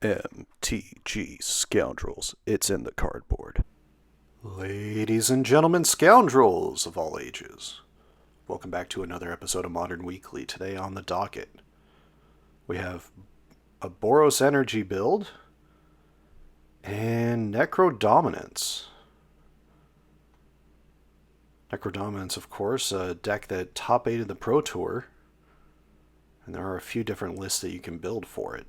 MTG Scoundrels, it's in the cardboard. Ladies and gentlemen, scoundrels of all ages, welcome back to another episode of Modern Weekly. Today on the docket, we have a Boros Energy build and Necrodominance. Necrodominance, of course, a deck that top 8'd the Pro Tour, and there are a few different lists that you can build for it.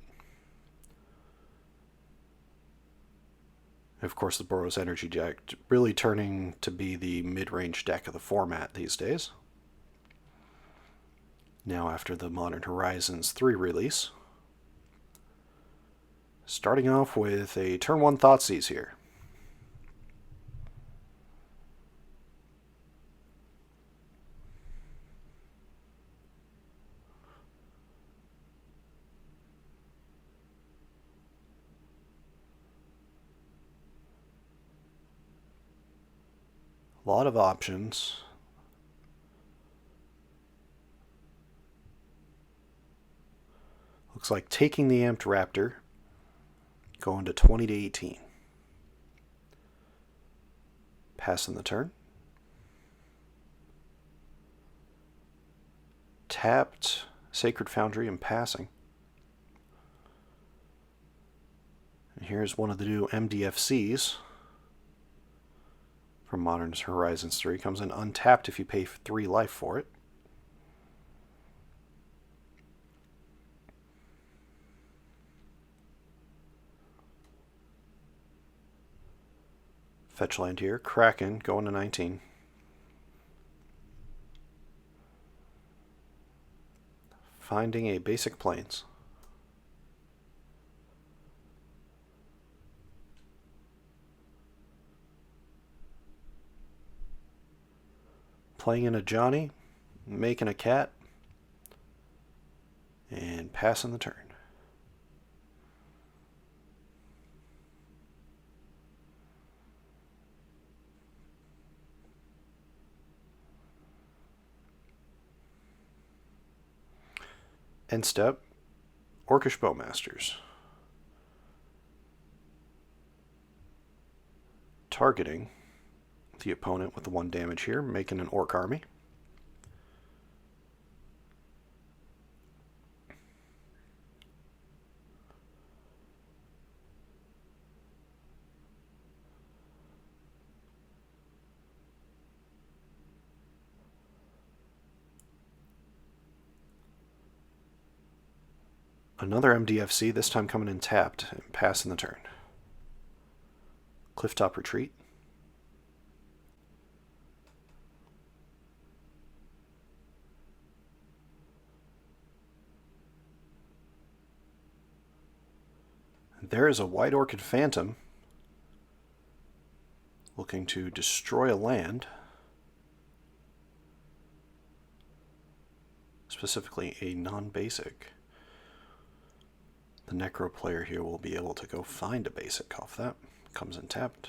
Of course, the Boros Energy deck really turning to be the mid-range deck of the format these days. Now after the Modern Horizons 3 release. Starting off with a turn 1 Thoughtseize here. A lot of options. Looks like taking the Amped Raptor, going to 20 to 18. Passing the turn. Tapped Sacred Foundry and passing. And here's one of the new MDFCs. From Modern Horizons 3. Comes in untapped if you pay 3 life for it. Fetch land here. Kraken going to 19. Finding a basic plains. Playing in a Johnny, making a cat, and passing the turn. End step, Orcish Bowmasters. Targeting the opponent with the 1 damage here, making an Orc army. Another MDFC, this time coming in tapped and passing the turn. Clifftop Retreat. There is a White Orchid Phantom looking to destroy a land, specifically a non-basic. The Necro player here will be able to go find a basic off that. Comes in tapped.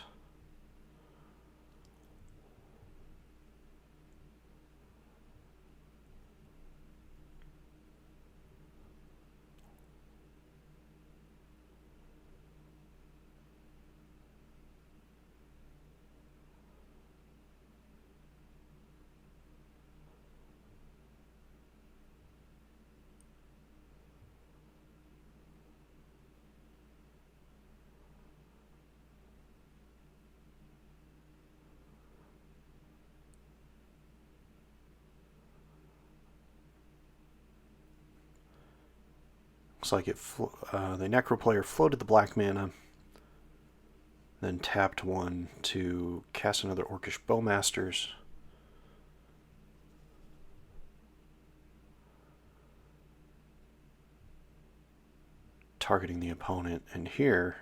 Looks like the Necro player floated the black mana, then tapped 1 to cast another Orcish Bowmasters. Targeting the opponent, and here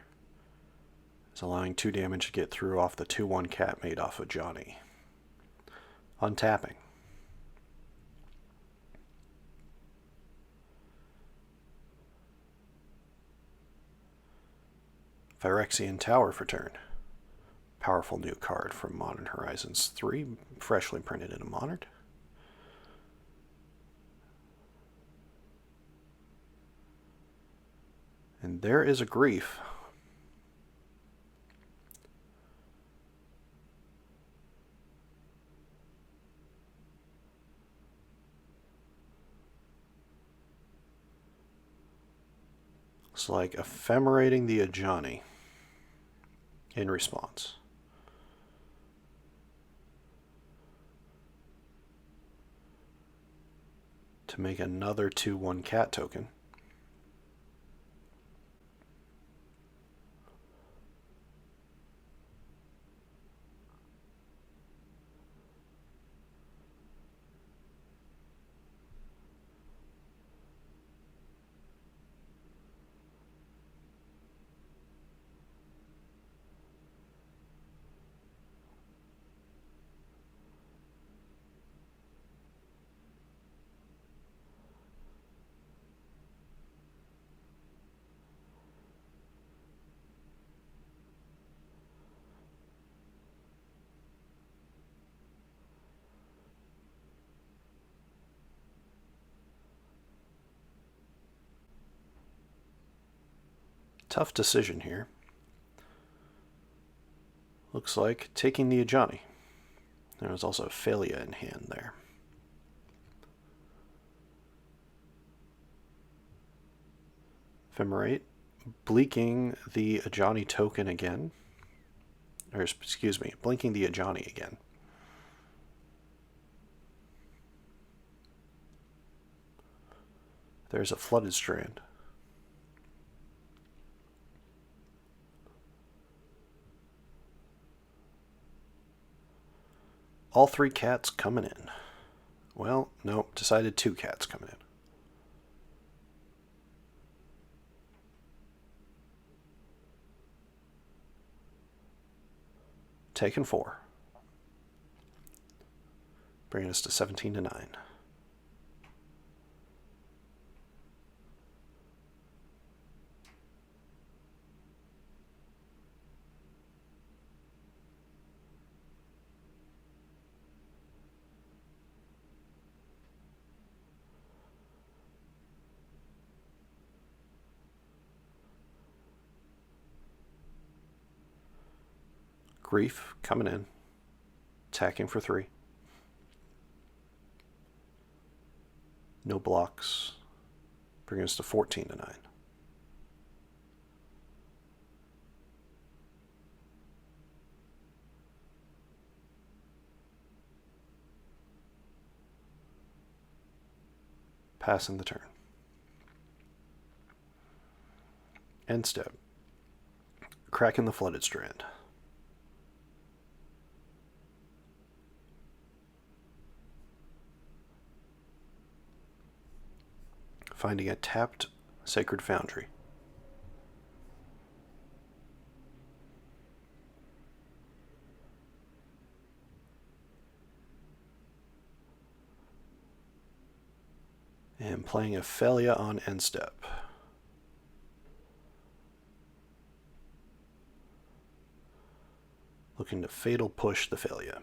is allowing 2 damage to get through off the 2/1 cat made off of Johnny. Untapping. Phyrexian Tower for turn. Powerful new card from Modern Horizons 3, freshly printed in a Modern. And there is a grief. Looks like ephemerating the Ajani in response. To make another 2/1 cat token. Tough decision here. Looks like taking the Ajani. There was also a failure in hand there. Ephemerate, blinking the Ajani token again. Or, excuse me, blinking the Ajani again. There's a flooded strand. All 3 cats coming in. Well, nope, decided 2 cats coming in. Taken 4. Bringing us to 17-9. Grief coming in. Attacking for 3. No blocks. Bringing us to 14-9. Passing the turn. End step. Cracking the flooded strand. Finding a tapped Sacred Foundry. And playing a failure on end step. Looking to fatal push the failure.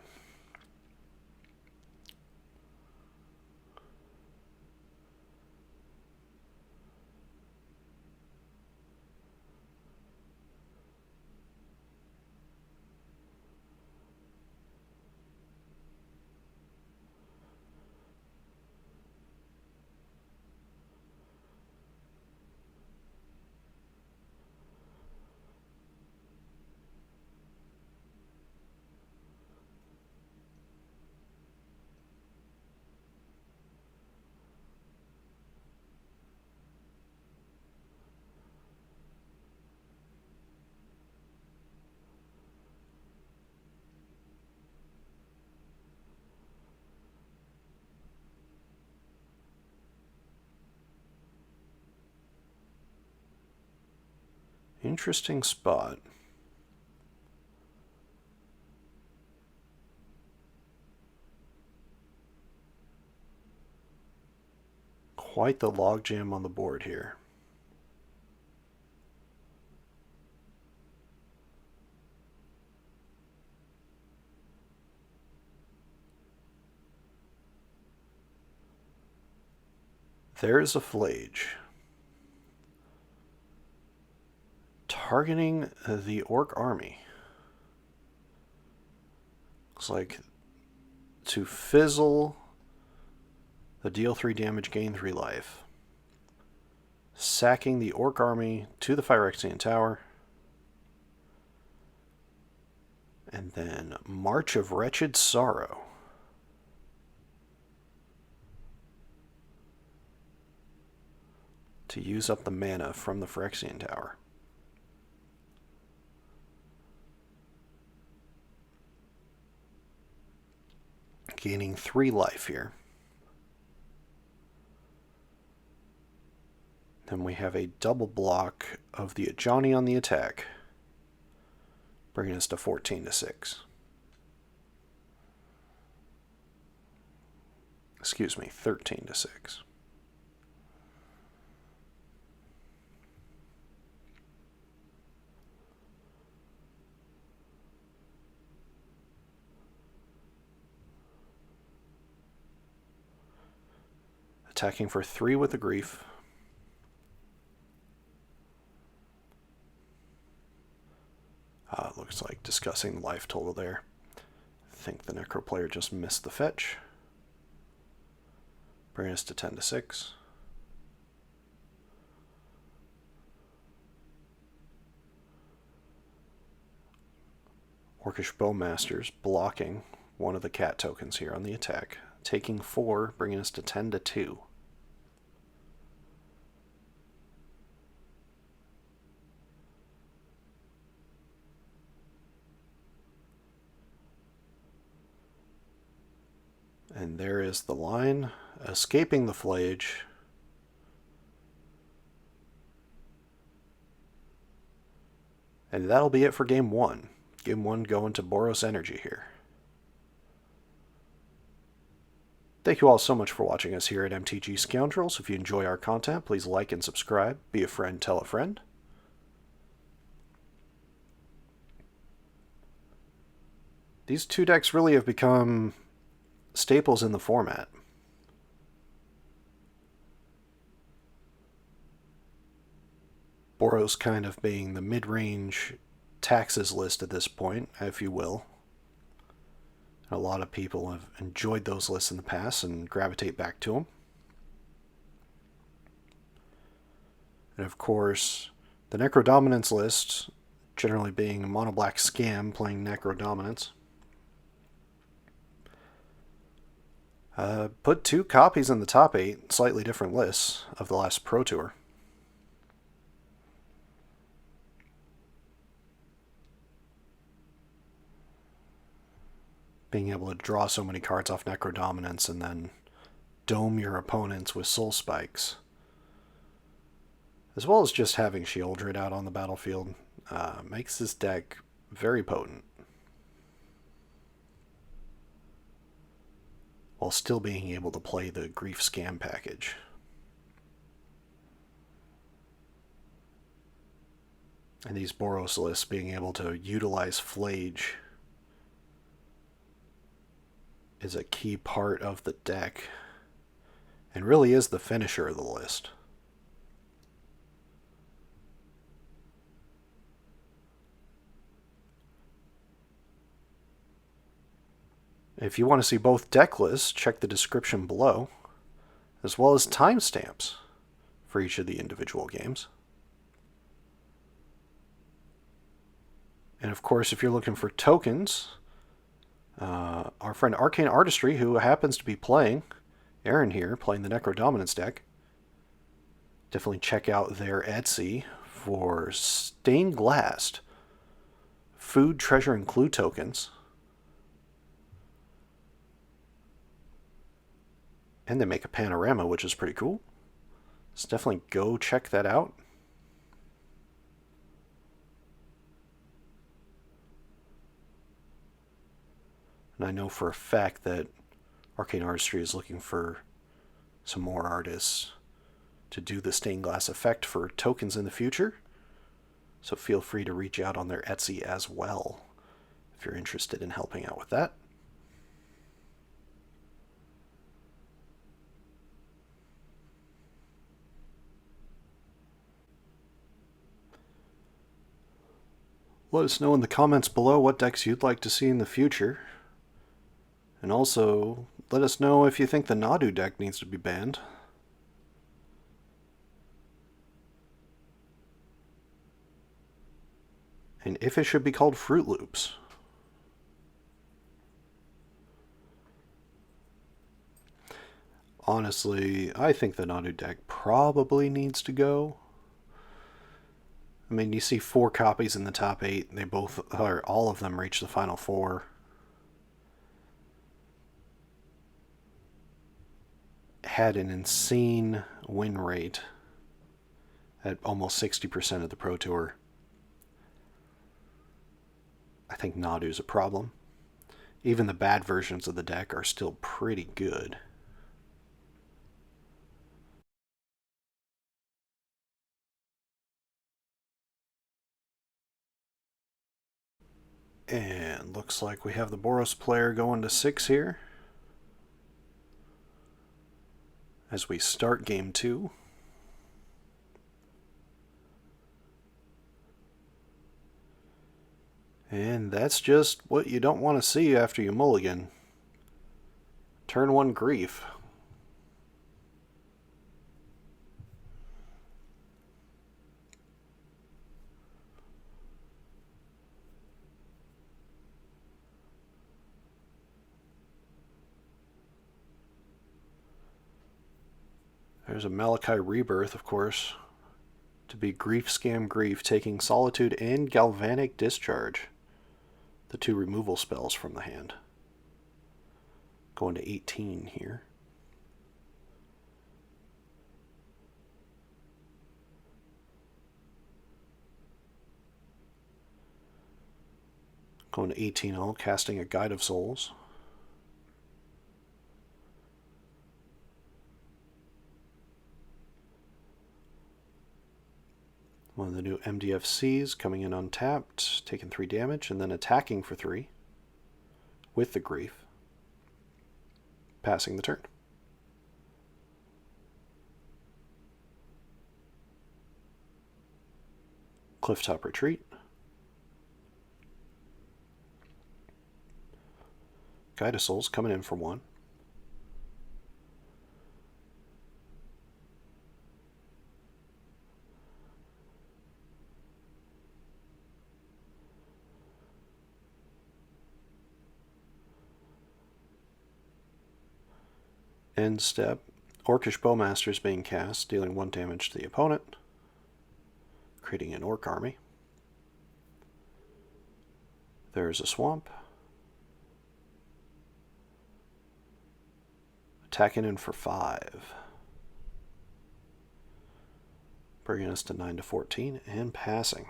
Interesting spot. Quite the logjam on the board here. There's a phlage. targeting the Orc army. Looks like to fizzle the deal 3 damage, gain 3 life. Sacking the Orc army to the Phyrexian Tower. And then March of Wretched Sorrow. To use up the mana from the Phyrexian Tower. Gaining 3 life here. Then we have a double block of the Ajani on the attack, bringing us to 14-6. Excuse me, 13-6. Attacking for 3 with the Grief. Looks like discussing the life total there. I think the Necro player just missed the fetch. Bringing us to 10-6. Orcish Bowmasters blocking one of the cat tokens here on the attack. Taking 4, bringing us to 10-2. And there is the line, escaping the phlage. And that'll be it for Game 1. Game 1 going to Boros Energy here. Thank you all so much for watching us here at MTG Scoundrels. If you enjoy our content, please like and subscribe. Be a friend, tell a friend. These 2 decks really have become staples in the format. Boros kind of being the mid-range taxes list at this point, if you will. A lot of people have enjoyed those lists in the past and gravitate back to them. And of course, the Necrodominance list, generally being a monoblack scam playing Necrodominance. Put 2 copies in the top 8, slightly different lists of the last Pro Tour. Being able to draw so many cards off Necrodominance and then dome your opponents with Soul Spikes, as well as just having Shieldred out on the battlefield, makes this deck very potent, while still being able to play the Grief Scam package. And these Boros lists being able to utilize phlage is a key part of the deck, and really is the finisher of the list. If you want to see both deck lists, check the description below, as well as timestamps for each of the individual games. And of course, if you're looking for tokens, our friend Arcane Artistry, who happens to be playing, Aaron here, playing the Necrodominance deck, definitely check out their Etsy for stained glass food, treasure, and clue tokens. And they make a panorama, which is pretty cool. So definitely go check that out. And I know for a fact that Arcane Artistry is looking for some more artists to do the stained glass effect for tokens in the future. So feel free to reach out on their Etsy as well if you're interested in helping out with that. Let us know in the comments below what decks you'd like to see in the future. And also, let us know if you think the Nadu deck needs to be banned. And if it should be called Fruit Loops. Honestly, I think the Nadu deck probably needs to go. I mean, you see 4 copies in the top 8. They both, or all of them, reach the final 4. Had an insane win rate at almost 60% of the Pro Tour. I think Nadu's a problem. Even the bad versions of the deck are still pretty good. And looks like we have the Boros player going to 6 here. As we start game 2. And that's just what you don't want to see after you mulligan. Turn 1 grief. There's a Malachi Rebirth, of course, to be Grief Scam Grief, taking Solitude and Galvanic Discharge, the 2 removal spells from the hand. Going to 18 here. Going to 18-0, casting a Guide of Souls. One of the new MDFCs coming in untapped, taking 3 damage, and then attacking for 3 with the Grief, passing the turn. Clifftop Retreat. Guide of Souls coming in for 1. End step. Orcish Bowmaster is being cast, dealing 1 damage to the opponent, creating an Orc army. There's a Swamp. Attacking in for 5. Bringing us to 9 to 14 and passing.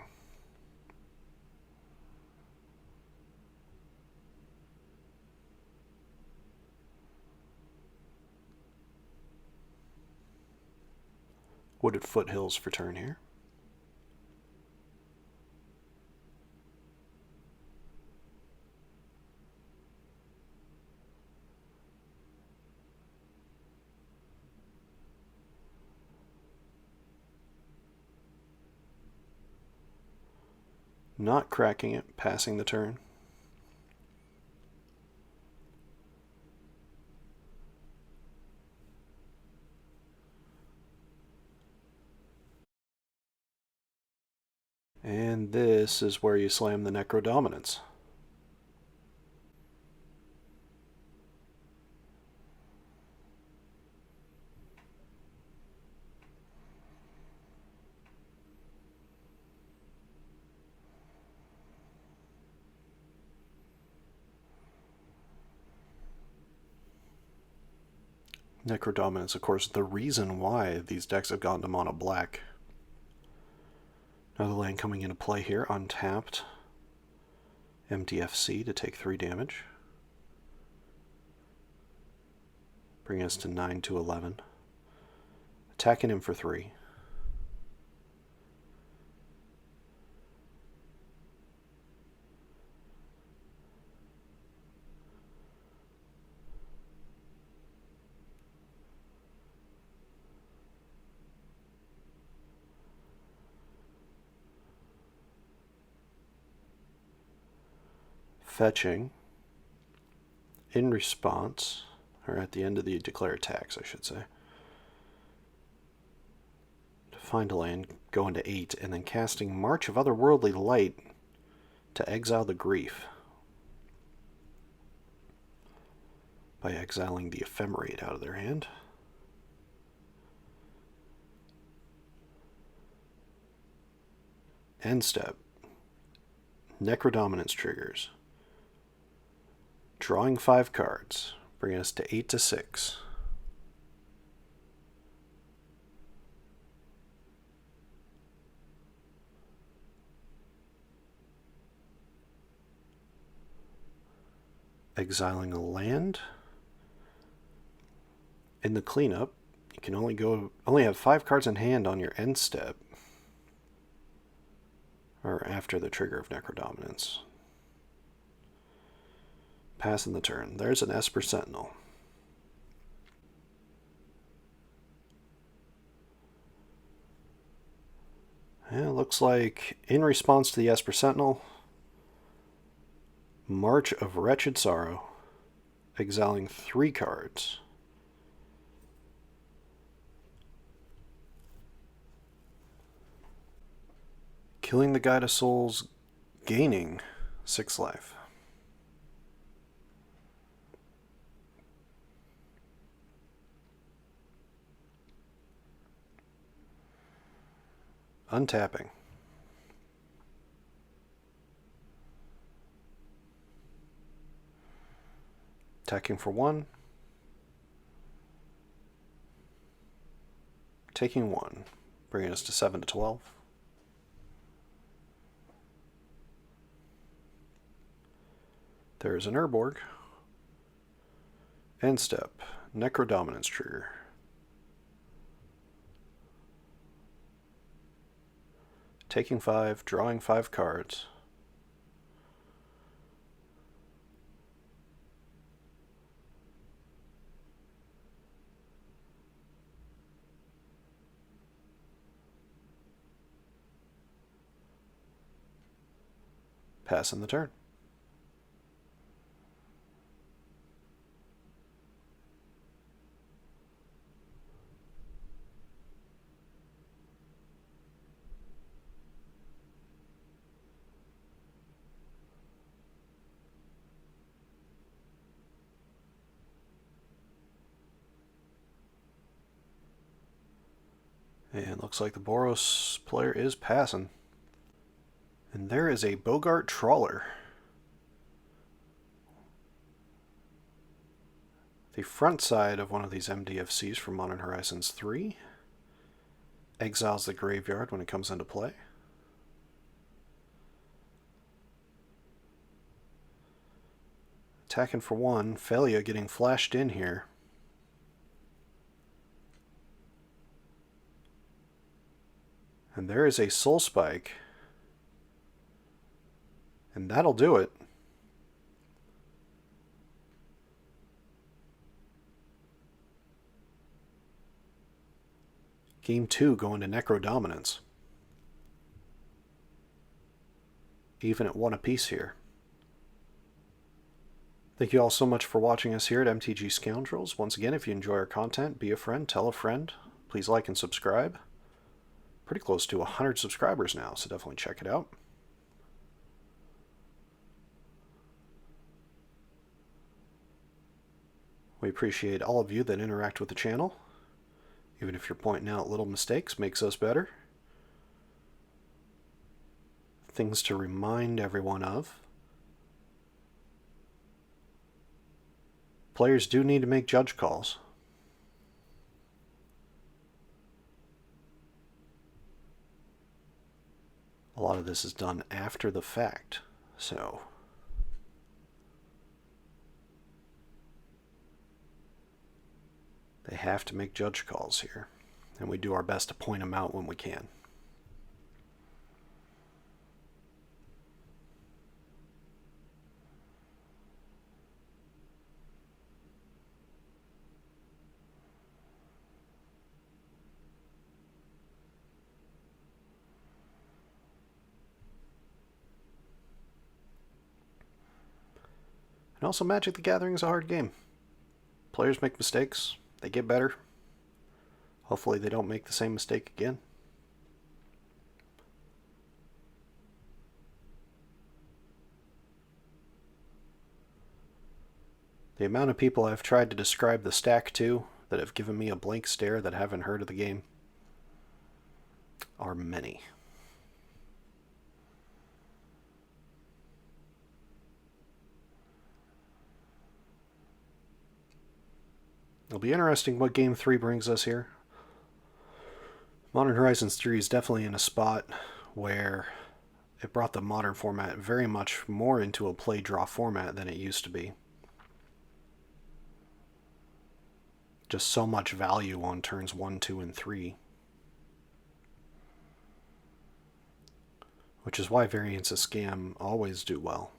Wooded Foothills for turn here. Not cracking it, passing the turn. And this is where you slam the Necrodominance. Necrodominance, of course, the reason why these decks have gone to mono black. Another land coming into play here, untapped. MDFC to take 3 damage. Bringing us to 9 to 11. Attacking him for 3. fetching in response, or at the end of the declare attacks, I should say. To find a land, go into 8, and then casting March of Otherworldly Light to exile the Grief by exiling the Ephemerate out of their hand. End step. Necrodominance triggers. Drawing 5 cards, bringing us to 8 to 6. Exiling a land. In the cleanup, you can only have 5 cards in hand on your end step, or after the trigger of Necrodominance. Passing the turn. There's an Esper Sentinel. And it looks like, in response to the Esper Sentinel, March of Wretched Sorrow, exiling 3 cards. Killing the Guide of Souls, gaining 6 life. Untapping. Attacking for 1. Taking 1. Bringing us to 7 to 12. There is an Urborg. End step. Necrodominance trigger. Taking 5, drawing 5 cards. Passing the turn. And looks like the Boros player is passing. And there is a Bogart Trawler. The front side of one of these MDFCs from Modern Horizons 3 exiles the graveyard when it comes into play. Attacking for 1, Phalia getting flashed in here. And there is a Soul Spike. And that'll do it. Game 2 going to Necrodominance. Even at 1 apiece here. Thank you all so much for watching us here at MTG Scoundrels. Once again, if you enjoy our content, be a friend, tell a friend. Please like and subscribe. Pretty close to 100 subscribers now, so definitely check it out. We appreciate all of you that interact with the channel. Even if you're pointing out little mistakes, makes us better. Things to remind everyone of. Players do need to make judge calls. A lot of this is done after the fact, so they have to make judge calls here, and we do our best to point them out when we can. And also, Magic the Gathering is a hard game. Players make mistakes. They get better. Hopefully they don't make the same mistake again. The amount of people I've tried to describe the stack to that have given me a blank stare that haven't heard of the game are many. It'll be interesting what Game 3 brings us here. Modern Horizons 3 is definitely in a spot where it brought the modern format very much more into a play-draw format than it used to be. Just so much value on turns 1, 2, and 3. Which is why variants of Scam always do well.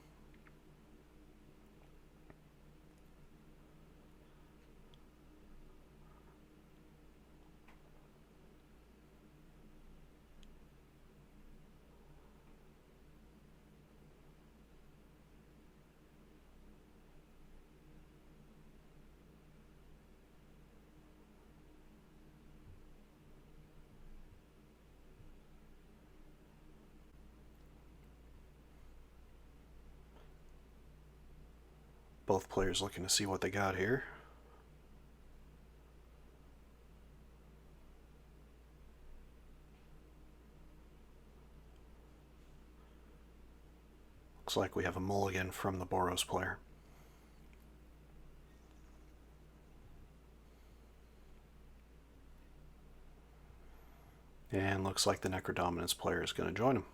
Both players looking to see what they got here. Looks like we have a mulligan from the Boros player. And looks like the Necrodominance player is going to join him.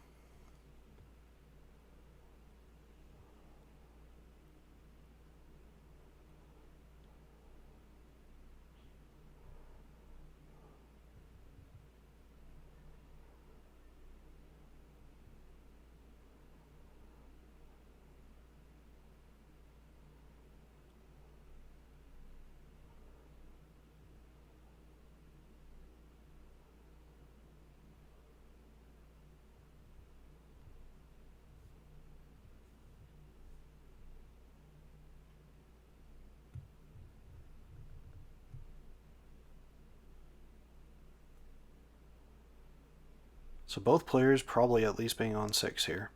So both players probably at least being on 6 here.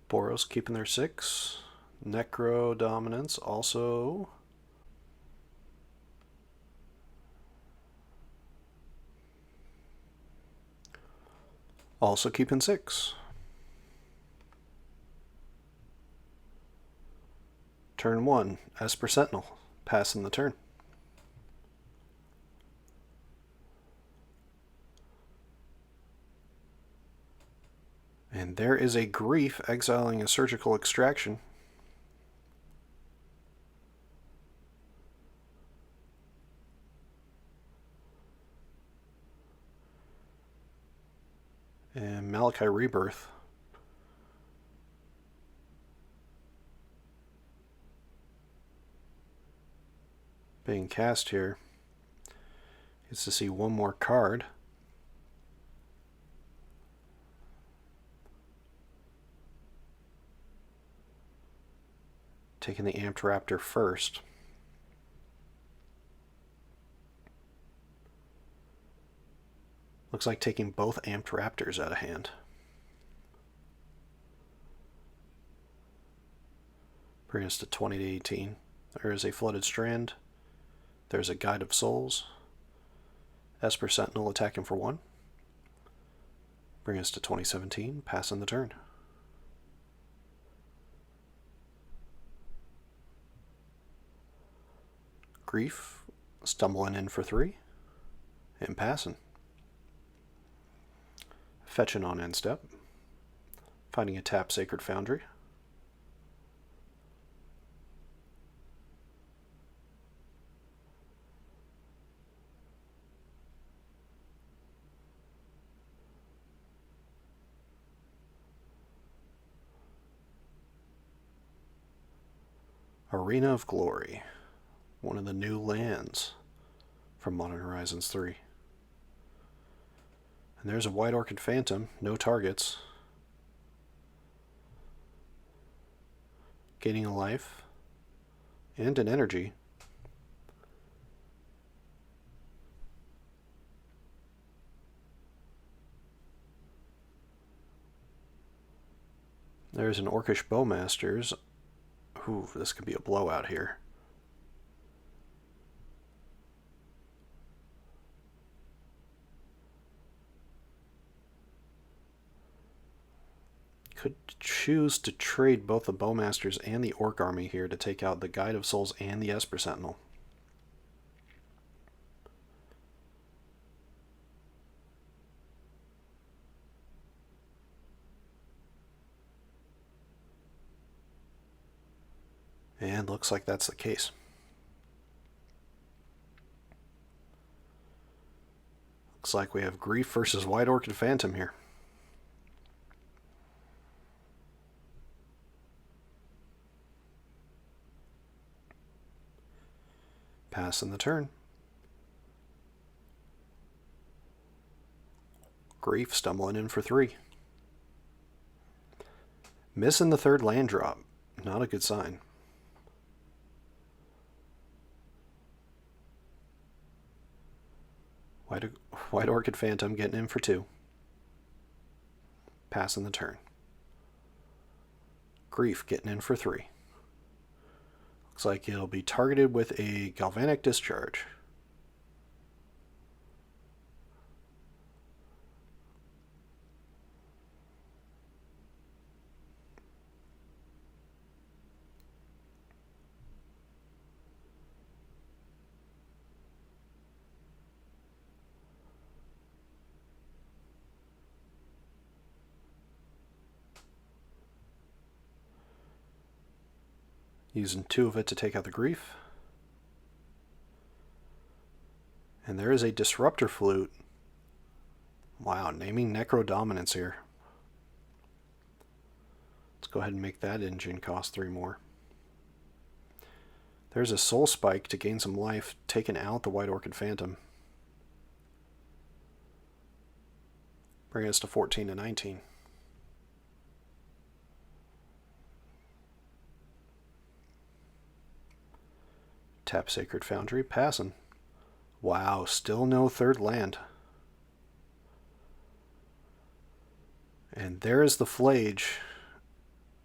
Boros keeping their 6. Necrodominance also keeping 6. Turn 1, Esper Sentinel, passing the turn. And there is a Grief exiling a Surgical Extraction. And Malachi Rebirth. Being cast here. Gets to see one more card. Taking the Amped Raptor first. Looks like taking both Amped Raptors out of hand. Bring us to 20 to 18. There is a Flooded Strand. There's a Guide of Souls. Esper Sentinel attacking for 1. Bring us to 2017, passing the turn. Grief, stumbling in for 3, and passing. Fetching on end step. Finding a tap Sacred Foundry. Arena of Glory, one of the new lands from Modern Horizons 3. And there's a White Orchid Phantom, no targets. Gaining a life and an energy. There's an Orcish Bowmasters. Ooh, this could be a blowout here. Could choose to trade both the Bowmasters and the Orc army here to take out the Guide of Souls and the Esper Sentinel. And looks like that's the case. Looks like we have Grief versus White Orchid Phantom here. Passing the turn. Grief stumbling in for 3. Missing the 3rd land drop. Not a good sign. White Orchid Phantom getting in for 2. Passing the turn. Grief getting in for 3. Looks like it'll be targeted with a Galvanic Discharge. Using 2 of it to take out the Grief. And there is a Disruptor Flute. Wow, naming Necrodominance here. Let's go ahead and make that engine cost 3 more. There's a Soul Spike to gain some life, taking out the White Orchid Phantom. Bringing us to 14 to 19. Tap Sacred Foundry, passing. Wow, still no 3rd land. And there's the phlage.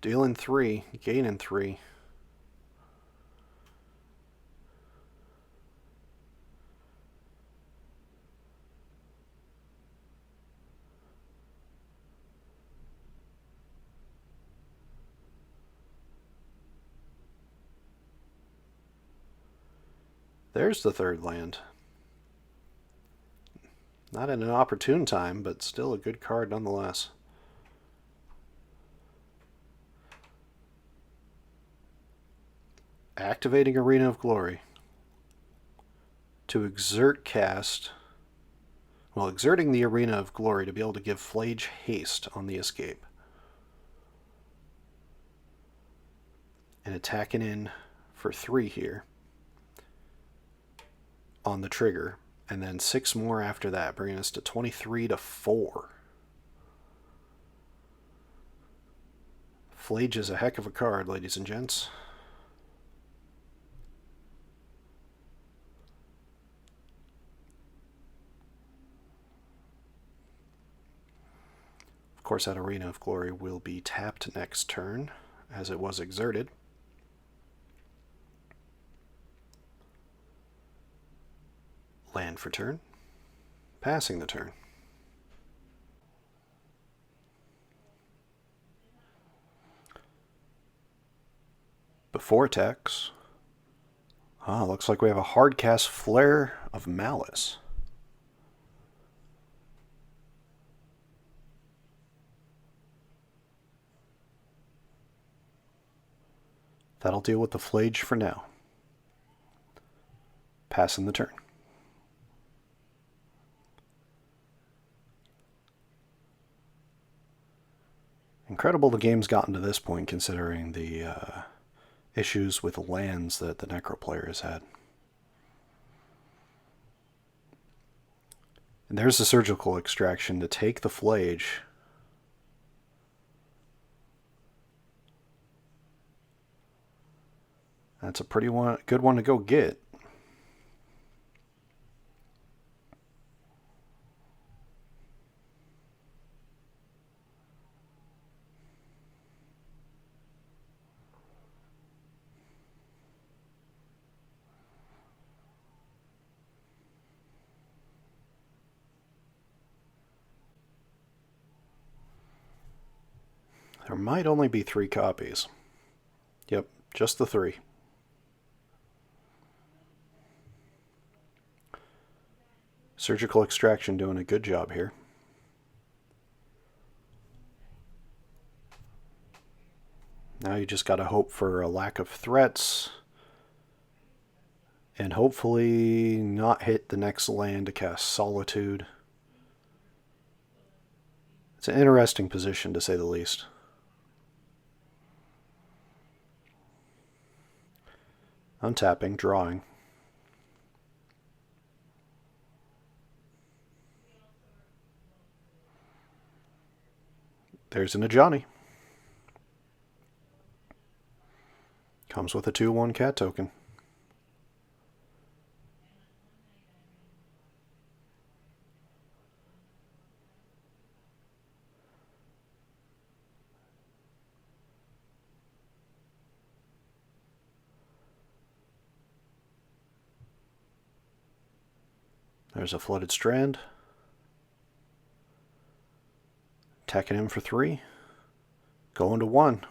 Dealing 3, gaining 3. There's the 3rd land. Not at an opportune time, but still a good card nonetheless. Activating Arena of Glory. To exert cast. Well, exerting the Arena of Glory to be able to give phlage haste on the escape. And attacking in for 3 here. On the trigger, and then 6 more after that, bringing us to 23 to 4. Phlage is a heck of a card, ladies and gents. Of course, that Arena of Glory will be tapped next turn, as it was exerted. Land for turn. Passing the turn. Before attacks, Ah, looks like we have a hardcast Flare of Malice. That'll deal with the phlage for now. Passing the turn. Incredible the game's gotten to this point considering the issues with lands that the Necro player has had. And there's the surgical extraction to take the phlage. That's a pretty good one to go get. There might only be 3 copies. Yep, just the 3. Surgical extraction doing a good job here. Now you just gotta hope for a lack of threats. And hopefully not hit the next land to cast Solitude. It's an interesting position to say the least. Untapping, drawing. There's an Ajani. Comes with a 2/1 cat token. There's a Flooded Strand. Attacking him for 3. Going to 1.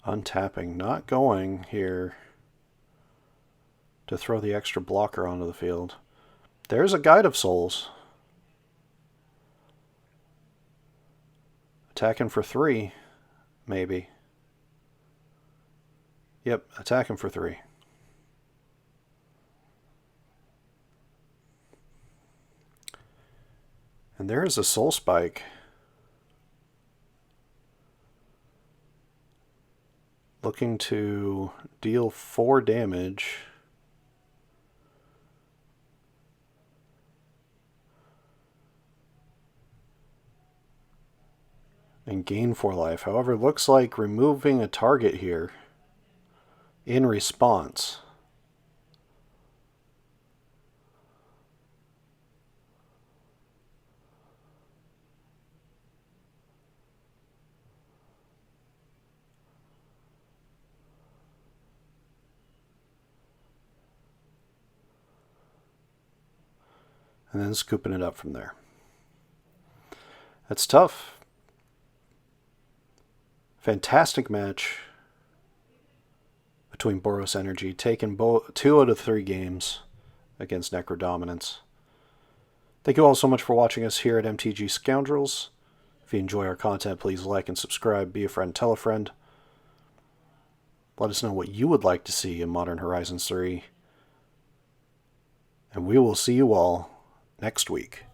Untapping, not going here to throw the extra blocker onto the field. There's a Guide of Souls. Attacking for 3, maybe. Yep, attacking for 3. And there's a Soul Spike. Looking to deal 4 damage. And gain 4 life. However, it looks like removing a target here in response. And then scooping it up from there. That's tough. Fantastic match between Boros Energy, taking 2 out of 3 games against Necrodominance. Thank you all so much for watching us here at MTG Scoundrels. If you enjoy our content, please like and subscribe, be a friend, tell a friend. Let us know what you would like to see in Modern Horizons 3. And we will see you all next week.